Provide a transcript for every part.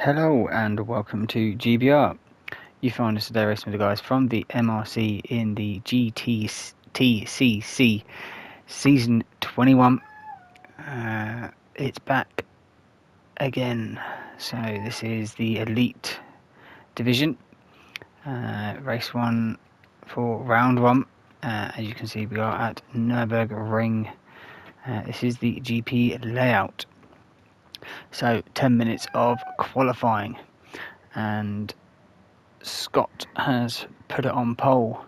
Hello and welcome to GBR. You find us today racing with the guys from the MRC in the GTTCC Season 21. It's back again. So this is the Elite Division. Race 1 for round 1. As you can see, we are at Nürburgring. This is the GP layout. So 10 minutes of qualifying, and Scott has put it on pole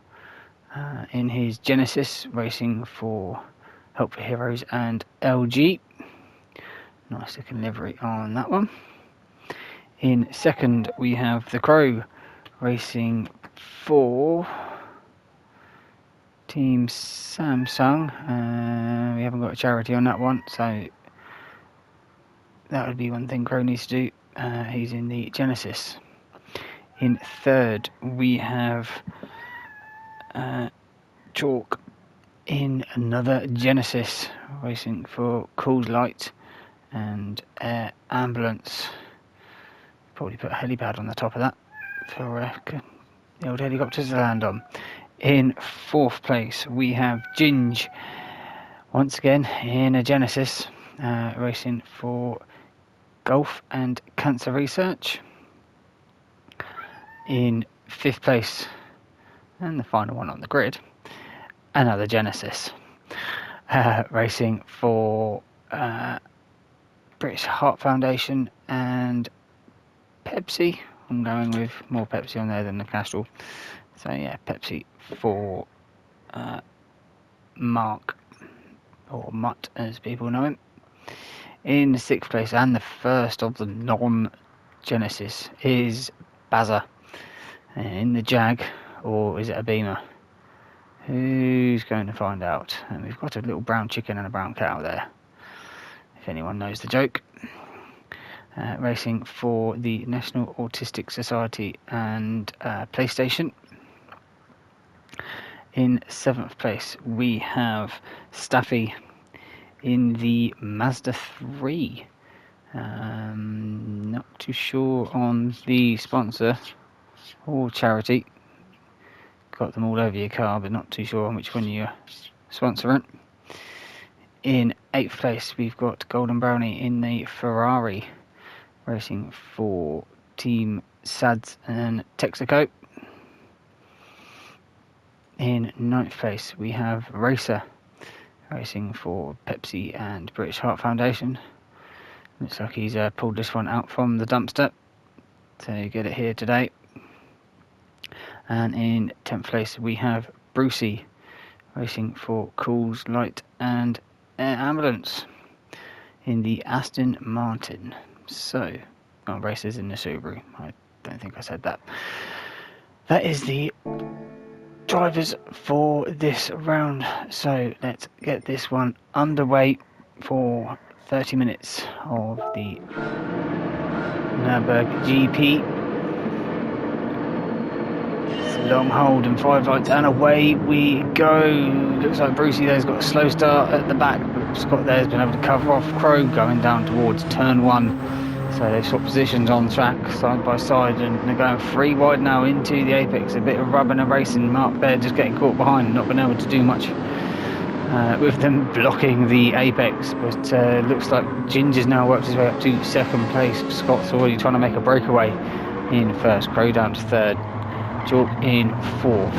in his Genesis, racing for Helpful Heroes and LG. Nice looking livery on that one. In second we have the Crow, racing for Team Samsung. We haven't got a charity on that one, so that would be one thing Crow needs to do. He's in the Genesis. In third, we have Chalk in another Genesis, racing for Cool's Light and Air Ambulance. Probably put a helipad on the top of that for the old helicopters to land on. In fourth place, we have Ginge, once again in a Genesis, racing for Golf and Cancer Research. In fifth place, and the final one on the grid, another Genesis, racing for British Heart Foundation and Pepsi. I'm going with more Pepsi on there than the Castrol, so yeah, Pepsi for Mark, or Mutt as people know him. In sixth place, and the first of the non-Genesis, is Bazza in the Jag, or is it a Beamer? Who's going to find out? And we've got a little brown chicken and a brown cow there, if anyone knows the joke. Racing for the National Autistic Society and PlayStation. In seventh place we have Staffy in the Mazda 3. Not too sure on the sponsor or charity. Got them all over your car, but not too sure on which one you're sponsoring. In eighth place we've got Golden Brownie in the Ferrari, racing for Team Sads and Texaco. In ninth place we have Racer, racing for Pepsi and British Heart Foundation. Looks like he's pulled this one out from the dumpster to get it here today. And in 10th place we have Brucey, racing for Cool's Light and Air Ambulance in the Aston Martin. So, races in the Subaru. I don't think I said that. That is the drivers for this round, so let's get this one underway for 30 minutes of the Nürburg GP. It's a long hold and 5 lights, and away we go. Looks like Brucey there's got a slow start at the back, but Scott there's been able to cover off Crow going down towards turn 1. So they've swapped positions on track side by side, and they're going 3 wide now into the apex. A bit of rubbing and racing. Mark there just getting caught behind, not been able to do much with them blocking the apex. But looks like Ginger's now worked his way up to second place. Scott's already trying to make a breakaway in first. Crow down to third. Chalk in fourth.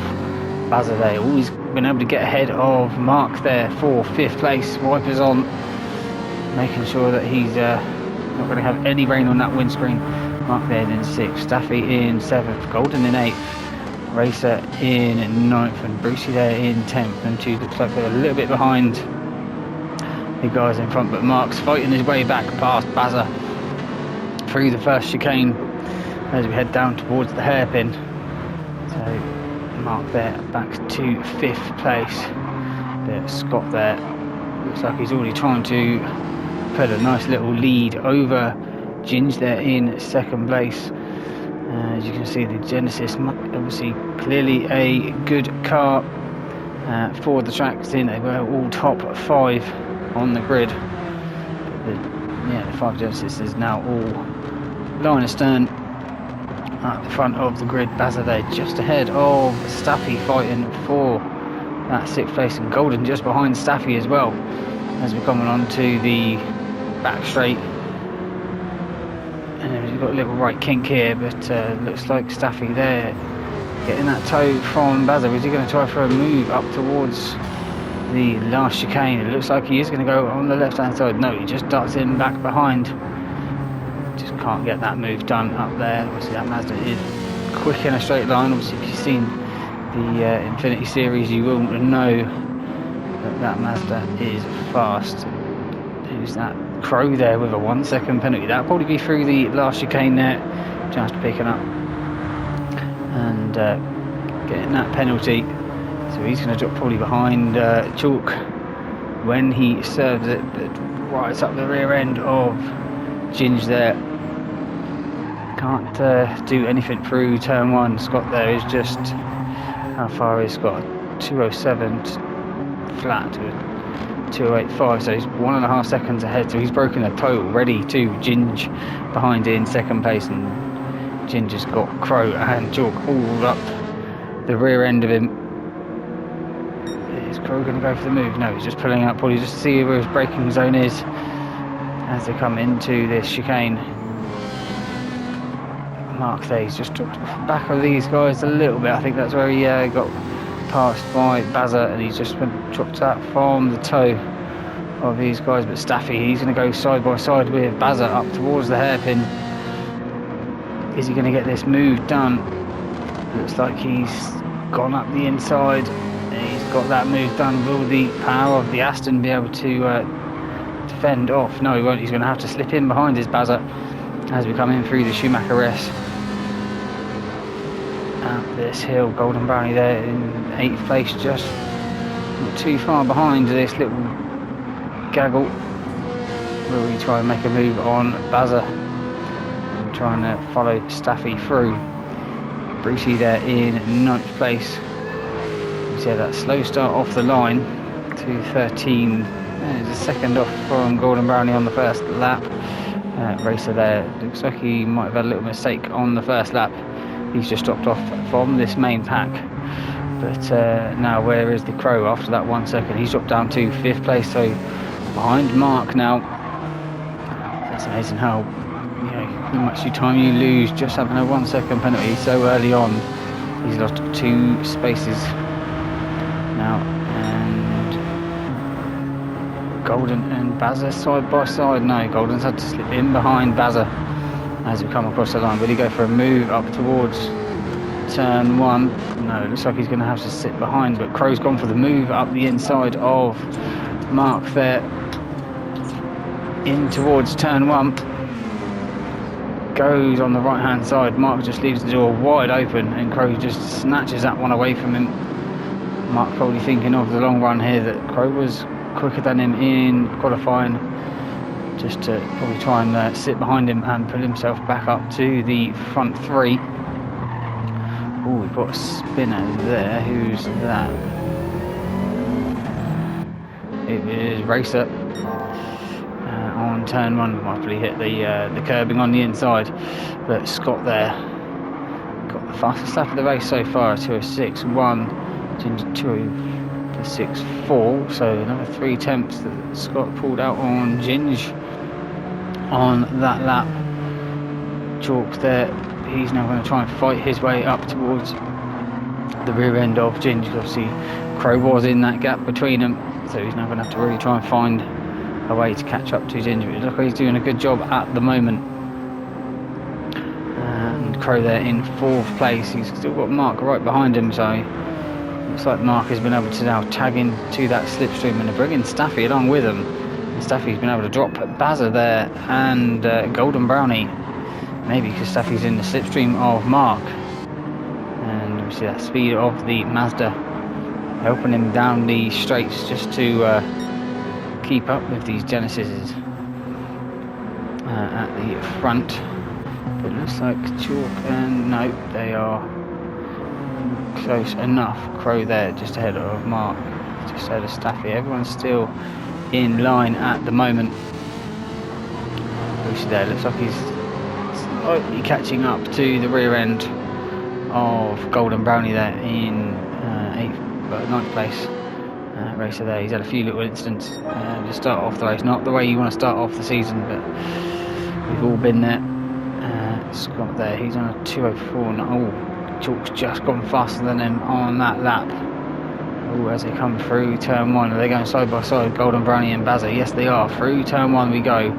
Bazza there, always been able to get ahead of Mark there for fifth place. Wipers on, making sure that he's not going to have any rain on that windscreen. Mark there in 6th, Staffy in 7th, Golden in 8th, Racer in 9th, and Brucey there in 10th. And 2 looks like they're a little bit behind the guys in front, but Mark's fighting his way back past Bazza through the first chicane as we head down towards the hairpin. So Mark there back to 5th place, but Scott there looks like he's already trying to put a nice little lead over Ginge there in second place. As you can see, the Genesis, obviously clearly a good car for the track. They were all top 5 on the grid. But the 5 Genesis is now all line astern at the front of the grid. Bazza there just ahead of Staffy, fighting for that 6th place, and Golden just behind Staffy as well as we're coming on to the back straight. And we've got a little right kink here, but looks like Staffy there getting that toe from Bazza. Is he going to try for a move up towards the last chicane? It looks like he is going to go on the left hand side. No, he just darts in back behind. Just can't get that move done up there. Obviously that Mazda is quick in a straight line. Obviously if you've seen the Infinity series, you will know that Mazda is fast. Who's that? Crow there with a 1 second penalty. That'll probably be through the last chicane there, just picking up and getting that penalty. So he's going to drop probably behind Chalk when he serves it, but right up the rear end of Ginge there. Can't do anything through turn 1. Scott there is just, how far is Scott? 207 flat to 208.5, so he's 1.5 seconds ahead. So he's broken a toe already to Ginge behind in 2nd place, and Ginge has got Crow and Chalk all up the rear end of him. Is Crow going to go for the move? No, he's just pulling up probably just to see where his braking zone is as they come into this chicane. Mark there, he's just dropped off the back of these guys a little bit. I think that's where he got passed by Bazza, and he's just been dropped out from the toe of these guys. But Staffy, he's going to go side by side with Bazza up towards the hairpin. Is he going to get this move done? Looks like he's gone up the inside. He's got that move done. Will the power of the Aston be able to defend off? No, he won't. He's going to have to slip in behind his Bazza as we come in through the Schumacher S. Up this hill, Golden Brownie there in 8th place, just not too far behind this little gaggle. Will he try and make a move on Bazza and trying to follow Staffy through? Brucey there in 9th place. You see that slow start off the line to 13. There's a second off from Golden Brownie on the first lap. Racer there, looks like he might have had a little mistake on the first lap. He's just dropped off from this main pack. But now where is the Crow after that 1 second? He's dropped down to 5th place, so behind Mark now. That's amazing how much time you lose just having a 1 second penalty so early on. He's lost 2 spaces now, and Golden and Bazza side by side. No, Golden's had to slip in behind Bazza as we come across the line. Will he go for a move up towards turn 1? No, it looks like he's going to have to sit behind, but Crow's gone for the move up the inside of Mark there in towards turn 1. Goes on the right hand side. Mark just leaves the door wide open, and Crow just snatches that one away from him. Mark probably thinking of the long run here, that Crow was quicker than him in qualifying, just to probably try and sit behind him and pull himself back up to the front 3. Oh, we've got a spinner there. Who's that? It is Racer on turn 1. Might probably hit the curbing on the inside, but Scott there got the fastest lap of the race so far, 2:06.1. Ginger 2:06.4. So another 3 attempts that Scott pulled out on Ginge on that lap. Chalk there, he's now going to try and fight his way up towards the rear end of Ginge. Obviously Crow was in that gap between them, so he's now going to have to really try and find a way to catch up to Ginge. It looks like he's doing a good job at the moment. And Crow there in 4th place. He's still got Mark right behind him, so looks like Mark has been able to now tag into that slipstream and bring in Staffy along with him. And Staffy's been able to drop Bazza there and Golden Brownie, maybe because Staffy's in the slipstream of Mark. And obviously that speed of the Mazda helping him down the straights just to keep up with these Genesises at the front. But it looks like Chalk and no, they are close enough. Crow there just ahead of Mark, just ahead of Staffy. Everyone's still in line at the moment. Lucy there looks like he's slightly catching up to the rear end of Golden Brownie there in 9th place. Racer there. He's had a few little incidents to start off the race. Not the way you want to start off the season, but we've all been there. Scott there, he's on a 2:04. Oh, Chalk's just gone faster than him on that lap. Oh, as they come through turn 1, are they going side by side, Golden Brownie and Bazza? Yes, they are. Through turn 1 we go.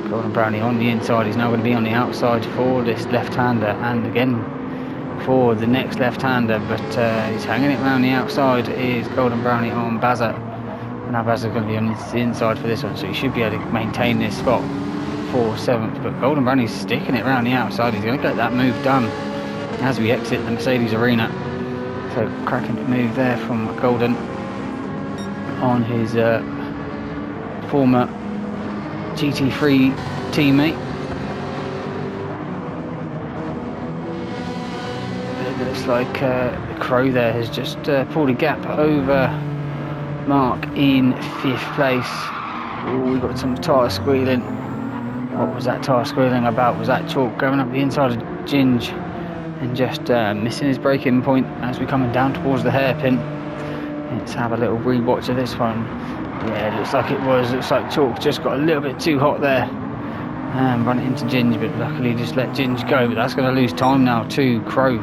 Golden Brownie on the inside. He's now going to be on the outside for this left-hander, and again for the next left-hander, but he's hanging it around the outside is Golden Brownie on Bazza. Now Bazza's going to be on the inside for this one, so he should be able to maintain this spot for 7th, but Golden Brownie's sticking it around the outside. He's going to get that move done as we exit the Mercedes arena. So cracking move there from Golden on his former GT3 teammate. It looks like Crow there has just pulled a gap over Mark in 5th place. Ooh, we've got some tyre squealing. What was that tyre squealing about? Was that Chalk going up the inside of Ginge and just missing his braking point as we're coming down towards the hairpin? Let's have a little rewatch of this one. Yeah, it looks like it was. Looks like Chalk just got a little bit too hot there and run it into Ginge, but luckily just let Ginge go. But that's going to lose time now to Crow,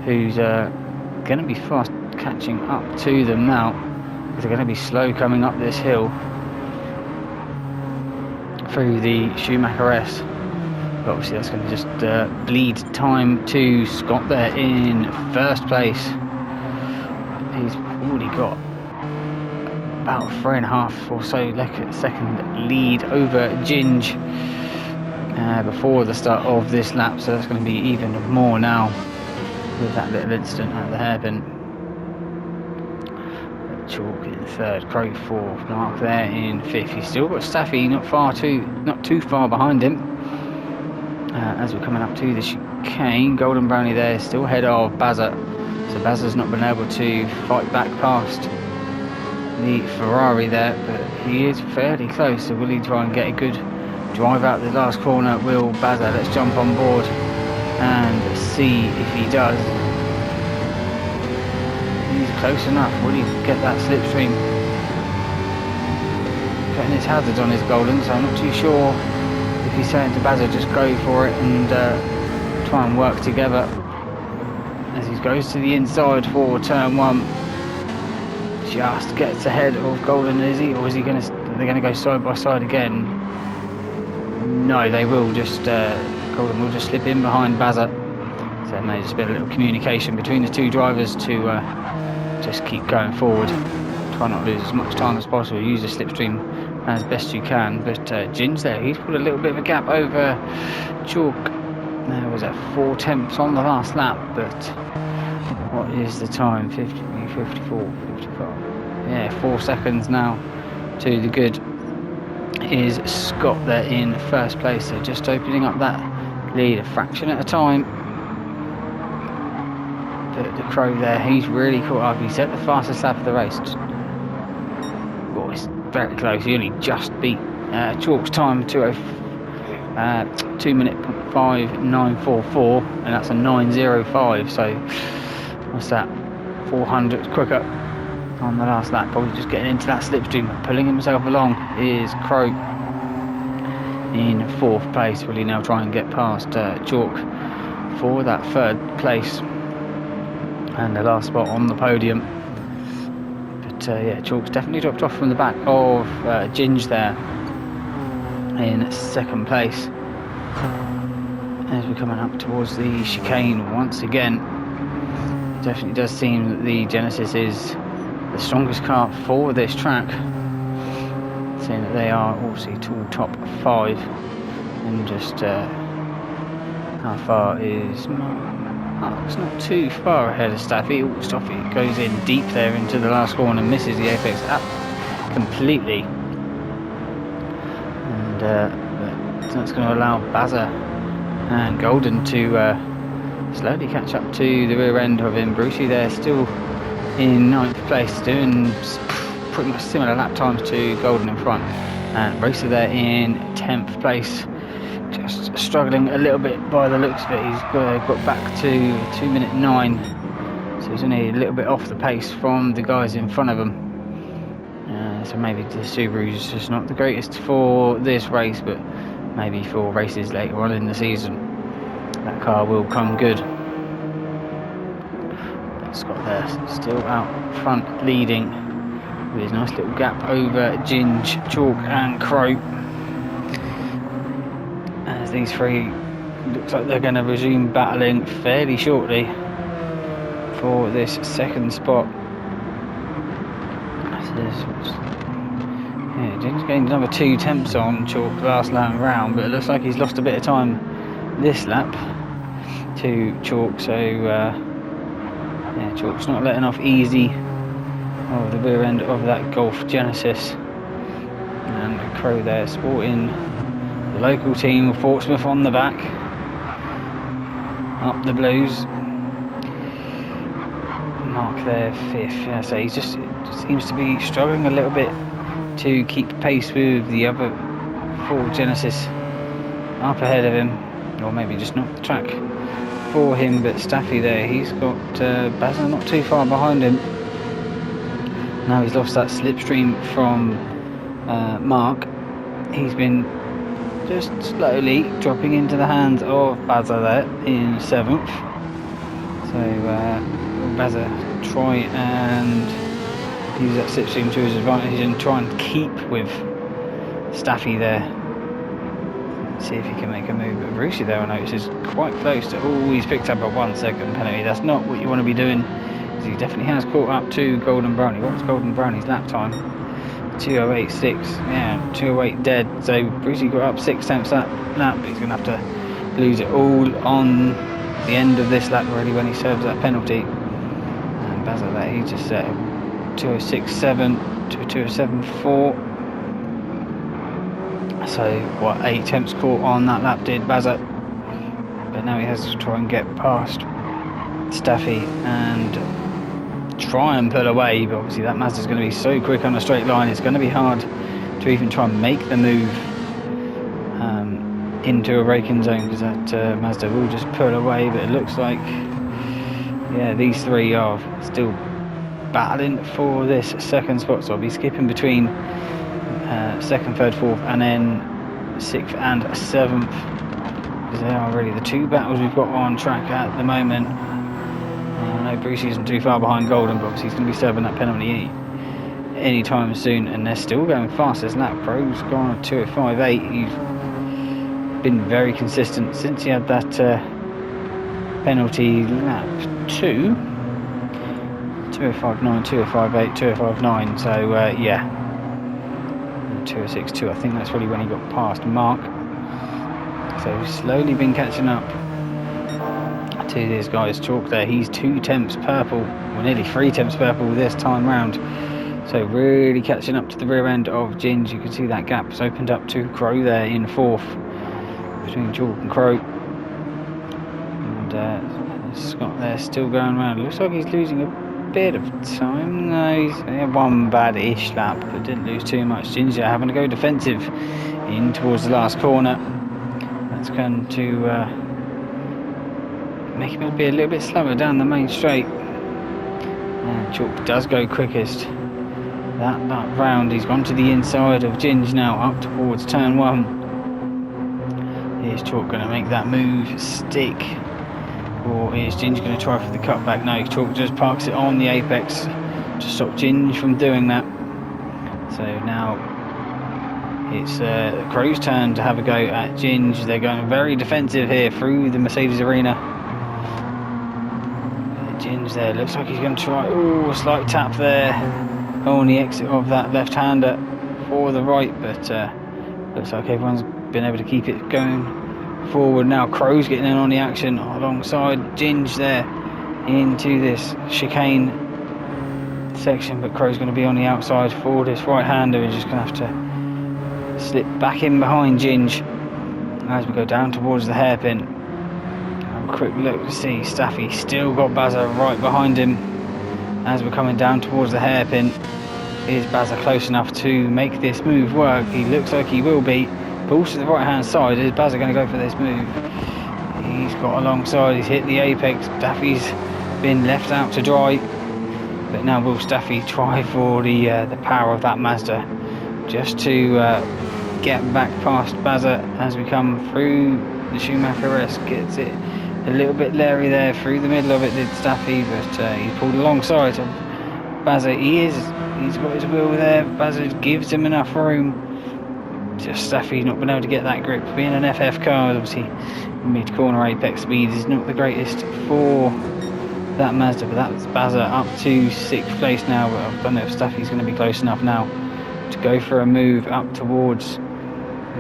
who's going to be fast catching up to them now. They're going to be slow coming up this hill through the Schumacher S. But obviously that's going to just bleed time to Scott there in 1st place. He's already got about 3.5 or so second lead over Ginge before the start of this lap, so that's going to be even more now with that little incident at the hairpin. Chalk in 3rd, Crow 4th, Mark there in 5th. He's still got Staffy not too far behind him. As we're coming up to the chicane, Golden Brownie there still ahead of Bazza. So Bazza's not been able to fight back past the Ferrari there, but he is fairly close. So will he try and get a good drive out the last corner? Will Bazza? Let's jump on board and see if he does. He's close enough. Will he get that slipstream? Getting his hazards on his Golden, so I'm not too sure if he's saying to Bazza just go for it and try and work together. As he goes to the inside for turn 1, just gets ahead of Golden, is he? Or is he going to? Are they going to go side by side again? No, they will just. Golden will just slip in behind Bazza. So there may just be a little communication between the two drivers to just keep going forward. Try not to lose as much time as possible. Use the slipstream as best you can. But Ginge there, he's put a little bit of a gap over Chalk. There was 4/10 on the last lap, but what is the time? 50, 54, 55. Yeah, 4 seconds now to the good is Scott there in 1st place. So just opening up that lead a fraction at a time. But the Crow there, he's really caught up. He's at the fastest lap of the race. Oh, it's very close. He only just beat Chalk's time to 2 minute 5:944, and that's a 9:05. So what's that? 400 quicker on the last lap. Probably just getting into that slipstream and pulling himself along is Crow in 4th place. Will he now try and get past Chalk for that 3rd place and the last spot on the podium? But yeah, Chalk's definitely dropped off from the back of Ginge there in 2nd place. As we're coming up towards the chicane once again, it definitely does seem that the Genesis is the strongest car for this track, seeing that they are obviously top 5. And just how far is it's not too far ahead of Staffy. Staffy goes in deep there into the last corner and misses the apex up completely, and that's going to allow Bazza and Golden to slowly catch up to the rear end of him. Brucey there still in 9th place, doing pretty much similar lap times to Golden in front, and Racer there in 10th place. just struggling a little bit by the looks of it. He's got back to 2:09, so he's only a little bit off the pace from the guys in front of him. So maybe the Subaru is just not the greatest for this race, but maybe for races later on in the season that car will come good. But Scott there still out front leading with his nice little gap over Ginge, Chalk and Crow. As these three looks like they're going to resume battling fairly shortly for this second spot. Yeah, Ginge gained another 2 temps on Chalk last lap round, but it looks like he's lost a bit of time this lap to Chalk, so yeah, Chalk's not letting off easy of the rear end of that Golf Genesis. And Crow there sporting the local team, Portsmouth on the back, up the Blues. Mark there 5th, yeah, so he just seems to be struggling a little bit to keep pace with the other Ford Genesis up ahead of him, or maybe just not the track for him. But Staffy there, he's got Bazza not too far behind him. Now he's lost that slipstream from Mark. He's been just slowly dropping into the hands of Bazza there in 7th. So Bazza try and use that slipstream to his advantage and try and keep with Staffy there. See if he can make a move. But Brucey there, I notice, is quite close to. Oh, he's picked up a 1 second penalty. That's not what you want to be doing, because he definitely has caught up to Golden Brownie. What's Golden Brownie's lap time? 2:08.6. Yeah, 2:08 dead. So Brucey got up 6 tenths that lap, but he's going to have to lose it all on the end of this lap really when he serves that penalty. And Bazza there, he just set 2:06.7 to 2:07.4. So what, 8 attempts caught on that lap did Bazza, but now he has to try and get past Staffy and try and pull away. But obviously that Mazda's going to be so quick on a straight line, it's going to be hard to even try and make the move into a braking zone, because that Mazda will just pull away. But it looks like, yeah, these three are still battling for this second spot, so I'll be skipping between 2nd, 3rd, 4th and then 6th and 7th, because they are really the 2 battles we've got on track at the moment. I know Brucey isn't too far behind Golden, but obviously he's going to be serving that penalty any time soon, and they're still going fast. This lap Pro's gone on 2:05.8. He's been very consistent since he had that penalty lap 2. 2:05.9, 2:05.8, 2:05.9. So yeah, 2:06.2. I think that's really when he got past Mark. So he's slowly been catching up to these guys. Chalk there, he's 2 temps purple, or nearly 3 temps purple this time round. So really catching up to the rear end of Ginge. You can see that gap has opened up to Crow there in 4th, between Chalk and Crow. And Scott there still going around. Looks like he's losing a bit of time. No, he's had 1 bad-ish lap, but didn't lose too much. Ginger having to go defensive in towards the last corner. That's going to make him be a little bit slower down the main straight. And Chalk does go quickest that round. He's gone to the inside of Ginge now, up towards turn 1. Is Chalk going to make that move stick, or is Ginge going to try for the cutback? No, Chalk just parks it on the apex to stop Ginge from doing that. So now it's Crow's turn to have a go at Ginge. They're going very defensive here through the Mercedes arena. Ginge there, looks like he's going to try, a slight tap there on the exit of that left-hander for the right, but looks like everyone's been able to keep it going forward. Now Crow's getting in on the action alongside Ginge there into this chicane section, but Crow's going to be on the outside for this right-hander. He's just going to have to slip back in behind Ginge as we go down towards the hairpin. Have a quick look to see Staffy still got Bazza right behind him as we're coming down towards the hairpin. Is Bazza close enough to make this move work? He looks like he will be. pulls to the right hand side. Is Bazza going to go for this move? He's got alongside, he's hit the apex. Staffy's been left out to dry. But now will Staffy try for the power of that Mazda, just to get back past Bazza as we come through the Schumacher-esque. Gets it a little bit leery there through the middle of it, did Staffy, but he's pulled alongside of Bazza. He's got his wheel there. Bazza gives him enough room. Just Staffy's not been able to get that grip. Being an FF car, obviously mid-corner apex speed is not the greatest for that Mazda, but that's Bazza up to 6th place now. But I don't know if Staffy's going to be close enough now to go for a move up towards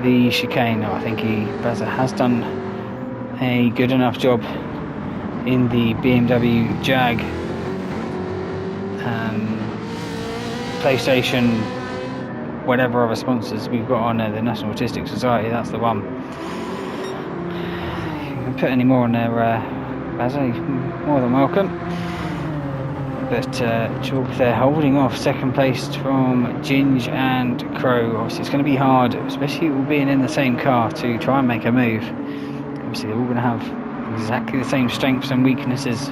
the chicane. No, I think Bazza has done a good enough job in the BMW Jag PlayStation, whatever other sponsors we've got on the National Autistic Society. That's the one. You can put any more on there, Bazza, more than welcome. But Chalk there holding off 2nd place from Ginge and Crow. Obviously it's going to be hard, especially all being in the same car, to try and make a move. Obviously they're all going to have exactly the same strengths and weaknesses,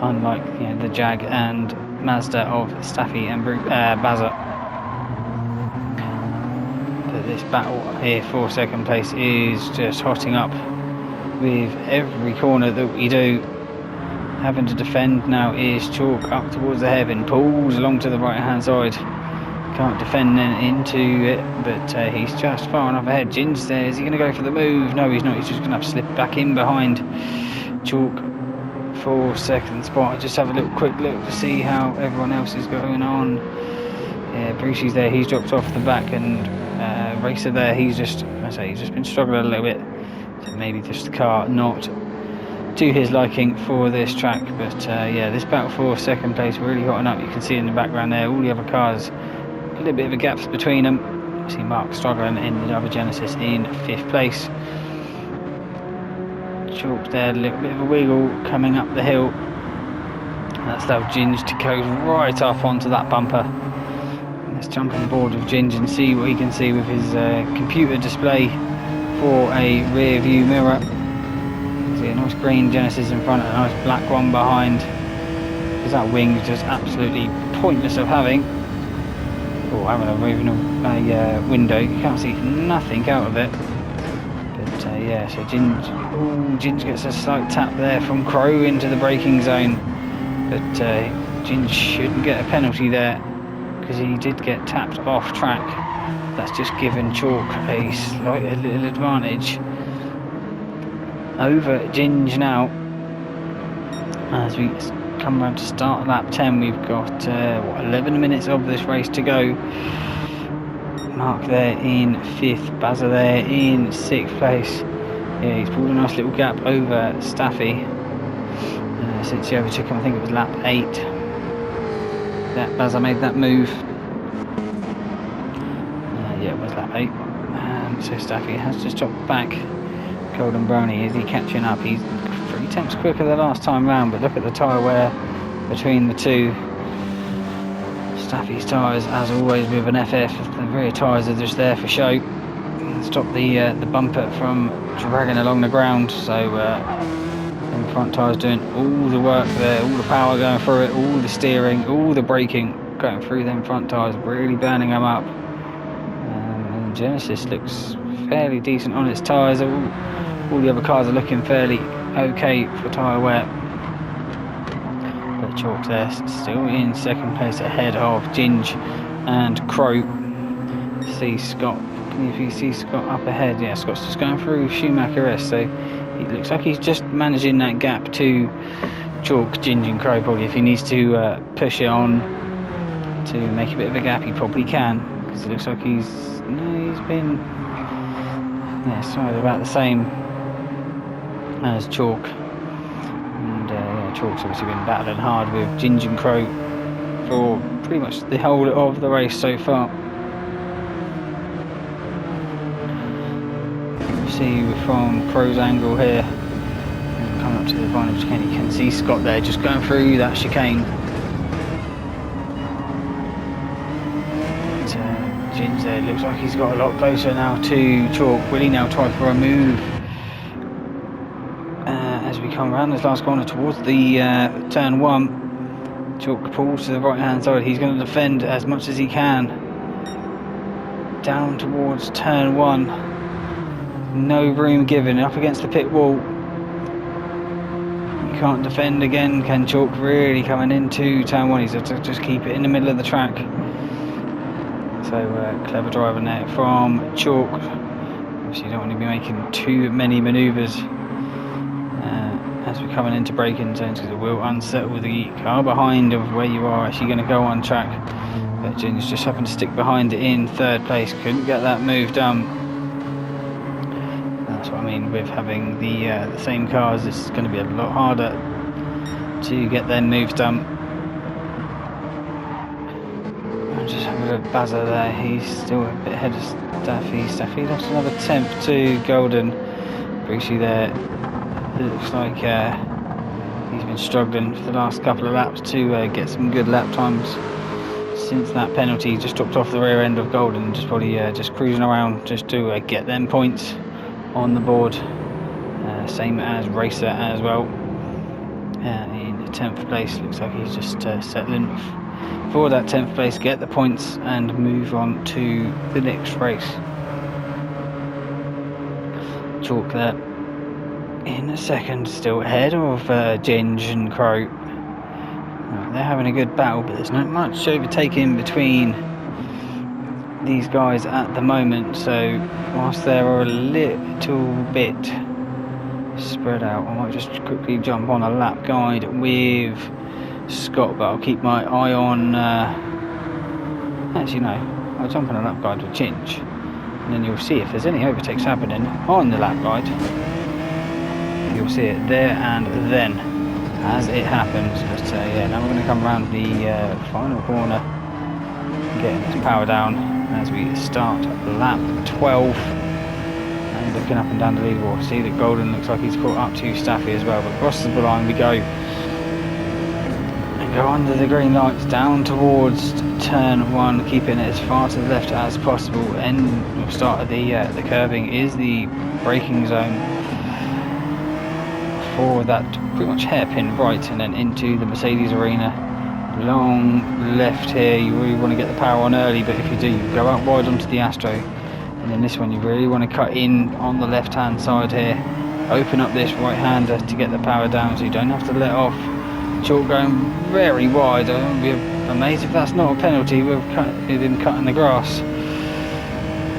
unlike the Jag and Mazda of Staffy and Bazza. But this battle here for 2nd place is just hotting up with every corner that we do. Having to defend now is Chalk up towards the heaven, pulls along to the right hand side, can't defend into it, but he's just far enough ahead. Ginge there, is he going to go for the move? No, he's not. He's just going to have to slip back in behind Chalk for 2nd spot. Just have a quick look to see how everyone else is going on. Yeah, Brucey's there, he's dropped off the back, and Racer there, he's just been struggling a little bit. So maybe just the car not to his liking for this track. But yeah, this battle for 2nd place really hotting up. You can see in the background there all the other cars, a little bit of a gap between them. You see Mark struggling in the other Genesis in 5th place. Chalk there, a little bit of a wiggle coming up the hill. That's allowed Ginge to go right up onto that bumper. Let's jump on board with Ginge and see what he can see with his computer display for a rear view mirror. See a nice green Genesis in front and a nice black one behind, because that wing is just absolutely pointless of having. Oh, having a window, you can't see nothing out of it. But yeah, so Ginge gets a slight tap there from Crow into the braking zone, but Ginge shouldn't get a penalty there because he did get tapped off track. That's just given Chalk a little advantage over Ginge now. As we come around to start lap 10, we've got 11 minutes of this race to go. Mark there in 5th, Bazza there in 6th place. Yeah, he's pulled a nice little gap over Staffy since he overtook him. I think it was lap 8 that Bazza made that move. Yeah, it was lap 8. So Staffy has just dropped back. Golden Brownie, is he catching up? He's 3 tenths quicker the last time round, but look at the tyre wear between the two. Staffy's tyres, as always with an FF, the rear tyres are just there for show. Stop the bumper from dragging along the ground, so the front tyres doing all the work there, all the power going through it, all the steering, all the braking going through them front tyres, really burning them up. And Genesis looks fairly decent on its tyres. All the other cars are looking fairly okay for tyre wear. But Chalk there still in 2nd place ahead of Ginge and Crow. See Scott, if you see Scott up ahead, yeah, Scott's just going through Schumacher-esque, so he looks like he's just managing that gap to Chalk, Ginge and Crow. Probably if he needs to push it on to make a bit of a gap, he probably can, because it looks like he's been about the same as Chalk. And Chalk's obviously been battling hard with Ginge and Crow for pretty much the whole of the race so far. You see from Crow's angle here, coming up to the final chicane, you can see Scott there just going through that chicane. Ginge there, looks like he's got a lot closer now to Chalk. Will he now try for a move? As we come around this last corner towards the turn 1, Chalk pulls to the right hand side. He's going to defend as much as he can. Down towards turn 1. No room given, up against the pit wall. You can't defend again. Can Chalk really coming into turn 1? He's got to just keep it in the middle of the track. So clever driving there from Chalk. Obviously you don't want to be making too many manoeuvres as we're coming into braking zones, because it will unsettle the car behind of where you are actually going to go on track. But Ginge just happened to stick behind it in 3rd place, couldn't get that move done. That's what I mean with having the same cars. It's going to be a lot harder to get their moves done. I'm just having a buzzer there. He's still a bit ahead of Staffy. Staffy lost another 10th to Golden. Brucey there. It looks like he's been struggling for the last couple of laps to get some good lap times. Since that penalty, just dropped off the rear end of Golden, just probably just cruising around just to get them points on the board. Same as Racer as well. In 10th place, looks like he's just settling for that 10th place, get the points and move on to the next race. Chalk there in a second, still ahead of Ginge and Crow. They're having a good battle, but there's not much overtaking between these guys at the moment, so whilst they're a little bit spread out, I might just quickly jump on a lap guide with Scott, but I'll keep my eye on actually no, I'll jump on a lap guide with Ginge, and then you'll see if there's any overtakes happening on the lap guide. You'll see it there and then as it happens. But yeah, now we're going to come around the final corner, getting this power down as we start lap 12, and looking up and down the leaderboard. See that Golden looks like he's caught up to Staffy as well, but across the line we go, and go under the green lights down towards turn 1, keeping it as far to the left as possible. And the start of the curving is the braking zone for that pretty much hairpin right, and then into the Mercedes arena. Long left here, you really want to get the power on early, but if you do, you go out wide onto the Astro, and then this one you really want to cut in on the left hand side here, open up this right hander to get the power down so you don't have to let off. Chalk going very wide. I wouldn't be amazed if that's not a penalty with him cutting the grass.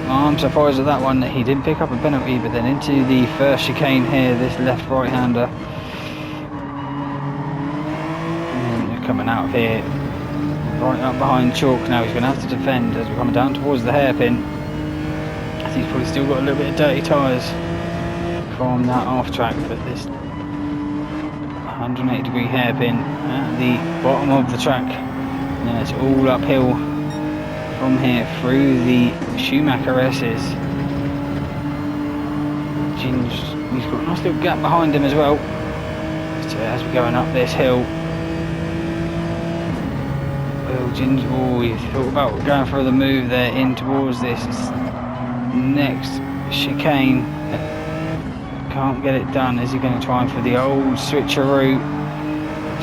I'm surprised at that one that he didn't pick up a penalty, but then into the first chicane here, this left right hander. And they're coming out of here, right up behind Chalk now. He's going to have to defend as we're coming down towards the hairpin. He's probably still got a little bit of dirty tyres from that off track, but this 180 degree hairpin at the bottom of the track. And it's all uphill from here through the Schumacher S's. Ginge, he's got a nice little gap behind him as well. So as we're going up this hill, well, Ginge, he thought about going for the move there in towards this next chicane. Can't get it done. Is he going to try for the old switcheroo?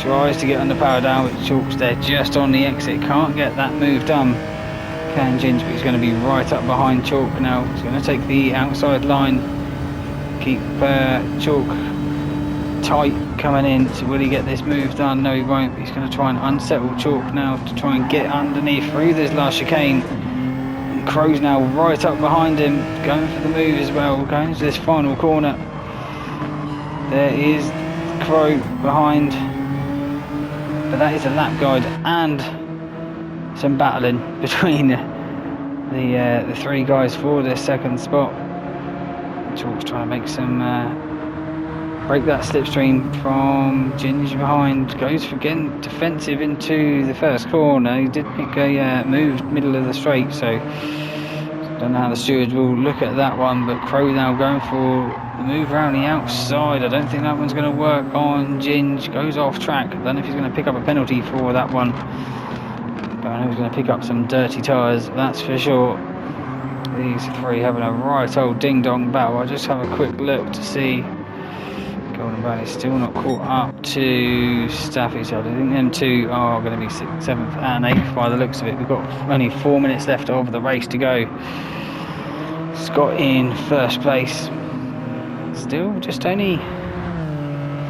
Tries to get on the power down, but Chalk's there just on the exit. Can't get that move done. Can Ginge, but he's going to be right up behind Chalk now. He's going to take the outside line, keep Chalk tight coming in. So will he get this move done? No, he won't. He's going to try and unsettle Chalk now to try and get underneath through this last chicane. And Crow's now right up behind him, going for the move as well, going into this final corner. There is Crow behind, but that is a lap guide and some battling between the three guys for this second spot. Chalk's trying to make some break that slipstream from Ginge behind. Goes for getting defensive into the first corner. He did pick a move middle of the straight, so don't know how the stewards will look at that one. But Crow now going for the move around the outside. I don't think that one's going to work on Ginge. Goes off track. I don't know if he's going to pick up a penalty for that one. But I know he's going to pick up some dirty tyres, that's for sure. These three having a right old ding-dong battle. I'll just have a quick look to see. Golden Brownie's still not caught up to Staffy, so I think them two are going to be 6th, 7th and 8th by the looks of it. We've got only 4 minutes left of the race to go. Scott in first place. Still just only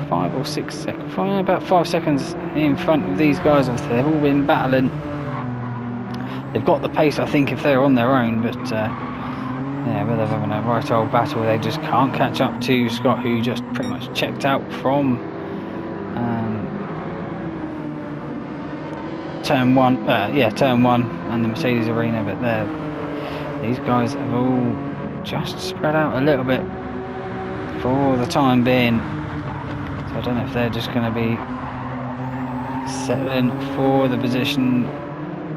5 or 6 seconds, about 5 seconds in front of these guys. They've all been battling. They've got the pace, I think, if they're on their own, but yeah, but they're having a right old battle. They just can't catch up to Scott, who just pretty much checked out from turn one and the Mercedes arena. But these guys have all just spread out a little bit for the time being. So I don't know if they're just going to be settling for the position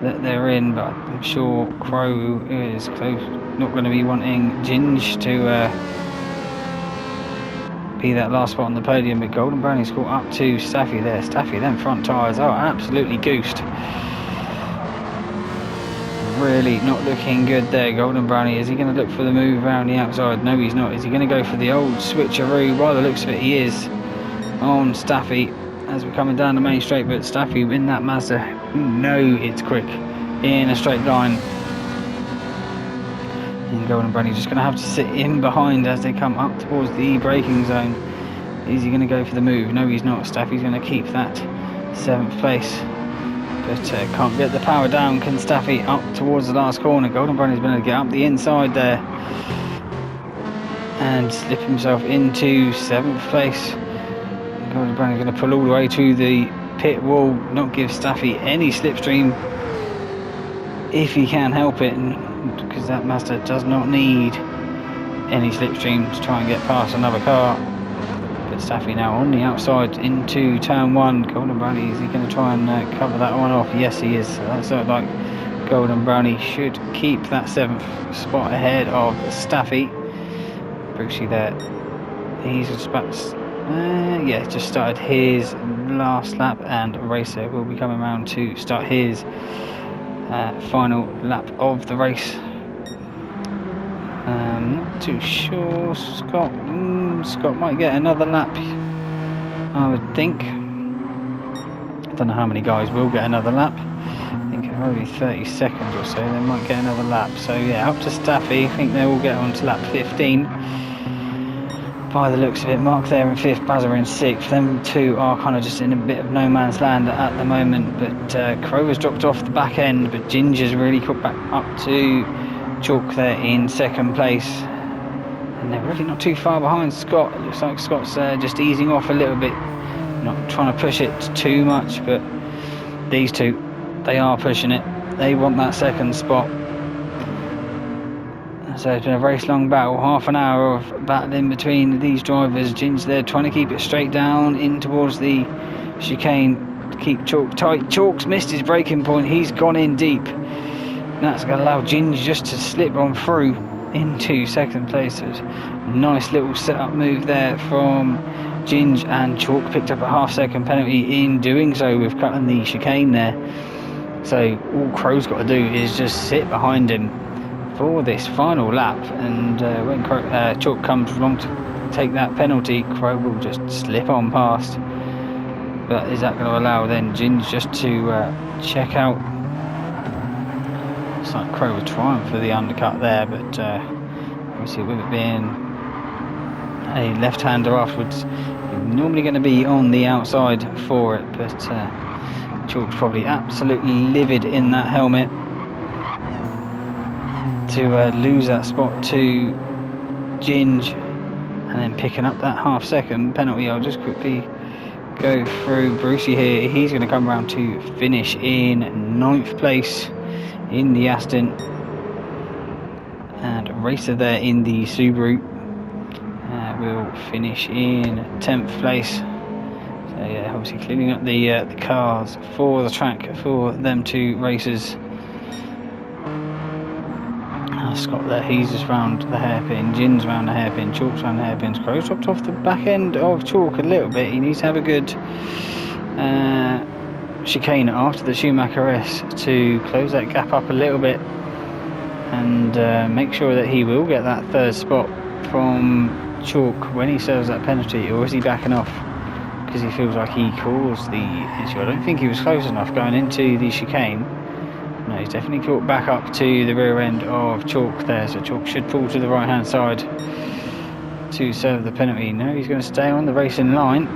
that they're in, but I'm sure Crow is close, not going to be wanting Ginge to be that last spot on the podium. But Golden Brownie's caught up to Staffy there. Staffy, them front tyres are absolutely goosed. Really not looking good there. Golden Brownie, is he going to look for the move around the outside? No, he's not. Is he going to go for the old switcheroo? By the looks of it, he is on Staffy as we're coming down the main straight. But Staffy in that Mazda, you know it's quick in a straight line. And Golden Brownie just going to have to sit in behind as they come up towards the braking zone. Is he going to go for the move? No, he's not. Staffy's going to keep that 7th place. But can't get the power down. Can Staffy up towards the last corner? Golden Brownie's going to get up the inside there and slip himself into 7th place. Golden Brownie's going to pull all the way to the pit wall, not give Staffy any slipstream if he can help it, because that Mazda does not need any slipstream to try and get past another car. But Staffy now on the outside into turn 1. Golden Brownie, is he going to try and cover that one off? Yes, he is. So that's sort of like Golden Brownie should keep that 7th spot ahead of Staffy. Brucey there, he's just about just started his last lap, and Racer will be coming around to start his final lap of the race. Not too sure. Scott might get another lap, I would think. I don't know how many guys will get another lap. I think only 30 seconds or so they might get another lap. So yeah, up to Staffy. I think they will get on to lap 15 by the looks of it. Mark there in 5th, Bazza in 6th. Them two are kind of just in a bit of no man's land at the moment. But Crow has dropped off the back end, but Ginger's really cut back up to Chalk there in 2nd place. And they're really not too far behind Scott. It looks like Scott's just easing off a little bit, not trying to push it too much, but these two, they are pushing it. They want that 2nd spot. So it's been a race long battle, half an hour of battling between these drivers. Ginge there trying to keep it straight down in towards the chicane to keep Chalk tight. Chalk's missed his braking point, he's gone in deep. That's going to allow Ginge just to slip on through into 2nd place. So nice little setup move there from Ginge, and Chalk picked up a half-second penalty in doing so with cutting the chicane there. So all Crow's got to do is just sit behind him for this final lap, and when Chalk comes along to take that penalty, Crow will just slip on past. But is that going to allow then Ginge just to check out? Looks like Crow was trying for the undercut there, but obviously with it being a left-hander afterwards, you're normally going to be on the outside for it. But Chalk's probably absolutely livid in that helmet to lose that spot to Ginge, and then picking up that half-second penalty. I'll just quickly go through Brucey here. He's going to come around to finish in 9th place in the Aston, and Racer there in the Subaru will finish in 10th place. So yeah, obviously cleaning up the cars for the track for them two racers. Scott there, he's just round the hairpin, Gin's round the hairpin, Chalk's round the hairpins. Crow's dropped off the back end of Chalk a little bit. He needs to have a good chicane after the Schumacher S to close that gap up a little bit and make sure that he will get that third spot from Chalk when he serves that penalty, or is he backing off because he feels like he caused the issue? I don't think he was close enough going into the chicane. No, he's definitely caught back up to the rear end of Chalk there, so Chalk should pull to the right hand side to serve the penalty. No, he's going to stay on the racing line,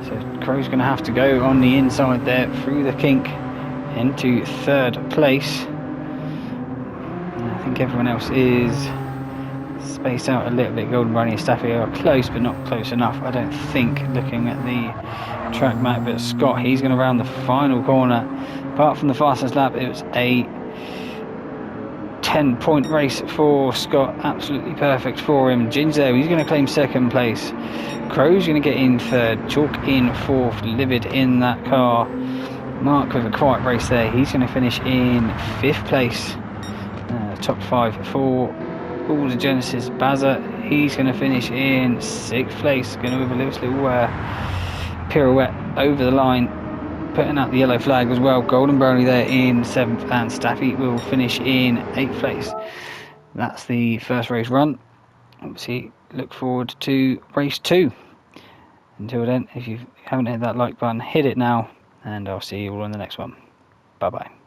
so Crow's going to have to go on the inside there through the kink into third place. And I think everyone else is spaced out a little bit. Golden Brownie and Staffy are close, but not close enough, I don't think, looking at the track map. But Scott, he's going to round the final corner. Apart from the fastest lap, it was a 10-point race for Scott. Absolutely perfect for him. Gin's there, he's going to claim second place. Crow's going to get in third. Chalk in fourth. Livid in that car. Mark with a quiet race there. He's going to finish in fifth place. Top five for all the Genesis. Bazza, he's going to finish in sixth place. Going to have a little pirouette over the line, putting out the yellow flag as well. Golden Brownie there in seventh, and Staffy will finish in eighth place. That's the first race run. Obviously, look forward to race 2. Until then, if you haven't hit that like button, hit it now, and I'll see you all in the next one. Bye bye.